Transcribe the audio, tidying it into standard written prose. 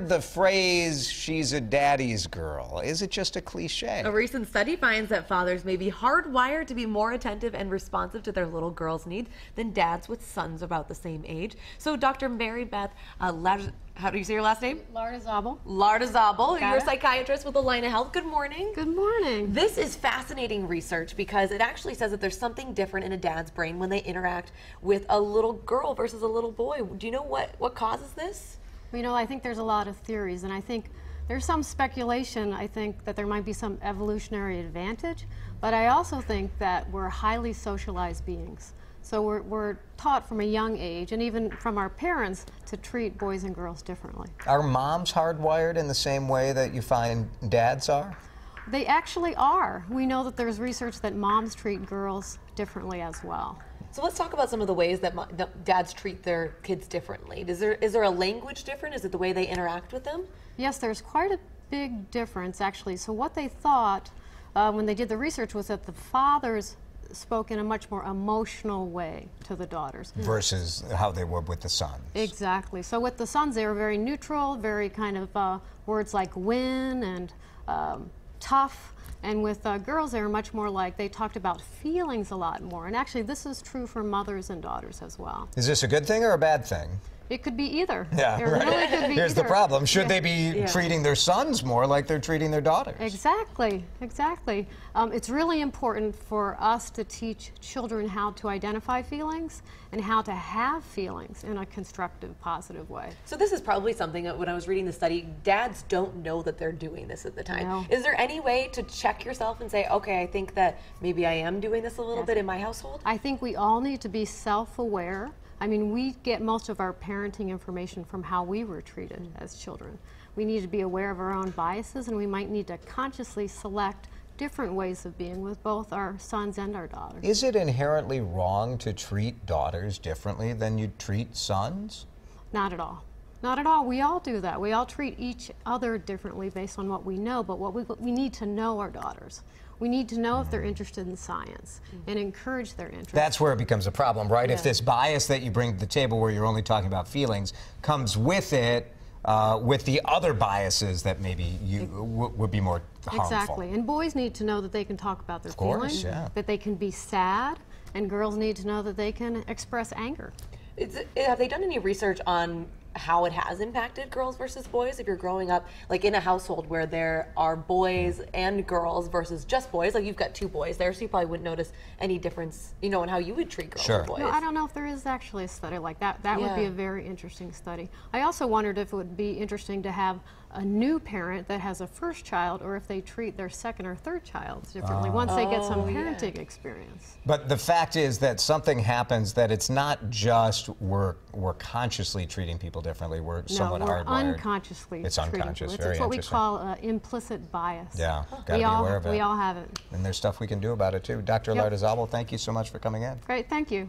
heard the phrase, she's a daddy's girl. Is it just a cliche? A recent study finds that fathers may be hardwired to be more attentive and responsive to their little girls' needs than dads with sons about the same age. So Dr. Mary Beth how do you say your last name? Lardizabal. Lardizabal. You're a psychiatrist with Allina Health. Good morning. Good morning. This is fascinating research because it actually says that there's something different in a dad's brain when they interact with a little girl versus a little boy. Do you know what causes this? You know, I think there's a lot of theories, and I think there's some speculation, I think, that there might be some evolutionary advantage, but I also think that we're highly socialized beings. So we're taught from a young age, and even from our parents, to treat boys and girls differently. Are moms hardwired in the same way that you find dads are? They actually are. We know that there's research that moms treat girls differently as well. So let's talk about some of the ways that dads treat their kids differently. Is there a language difference? Is it the way they interact with them? Yes, there's quite a big difference, actually. So what they thought when they did the research was that the fathers spoke in a much more emotional way to the daughters. Versus how they were with the sons. Exactly. So with the sons, they were very neutral, very kind of words like win and tough. And with girls, they were much more like, they talked about feelings a lot more. And actually, this is true for mothers and daughters as well. Is this a good thing or a bad thing? It could be either. Yeah, it really could be Here's either. the problem. Should they be treating their sons more like they're treating their daughters? Exactly, exactly. It's really important for us to teach children how to identify feelings and how to have feelings in a constructive, positive way. So this is probably something that when I was reading the study, dads don't know that they're doing this at the time. No. Is there any way to check yourself and say, okay, I think that maybe I am doing this a little bit in my household? I think we all need to be self-aware. I mean, we get most of our parenting information from how we were treated as children. We need to be aware of our own biases, and we might need to consciously select different ways of being with both our sons and our daughters. Is it inherently wrong to treat daughters differently than you treat sons? Not at all. Not at all. We all do that. We all treat each other differently based on what we know, but we need to know our daughters. We need to know if they're interested in science and encourage their interest. That's where it becomes a problem, right? Yeah. If this bias that you bring to the table where you're only talking about feelings comes with it, with the other biases that maybe would be more harmful. Exactly. And boys need to know that they can talk about their feelings, that they can be sad, and girls need to know that they can express anger. Have they done any research on how it has impacted girls versus boys if you're growing up like in a household where there are boys and girls versus just boys? Like you've got two boys there, so you probably wouldn't notice any difference, you know, in how you would treat girls and boys. No, I don't know if there is actually a study like that. That would be a very interesting study. I also wondered if it would be interesting to have a new parent that has a first child, or if they treat their second or third child differently once they get some parenting experience. But the fact is that something happens that it's not just we're consciously treating people differently. We're somewhat hardwired. Unconsciously. It's unconscious. Very It's what we interesting. call implicit bias. Yeah, got to be aware of it. We all have it. And there's stuff we can do about it too. Dr. Lardizabal, thank you so much for coming in. Great, thank you.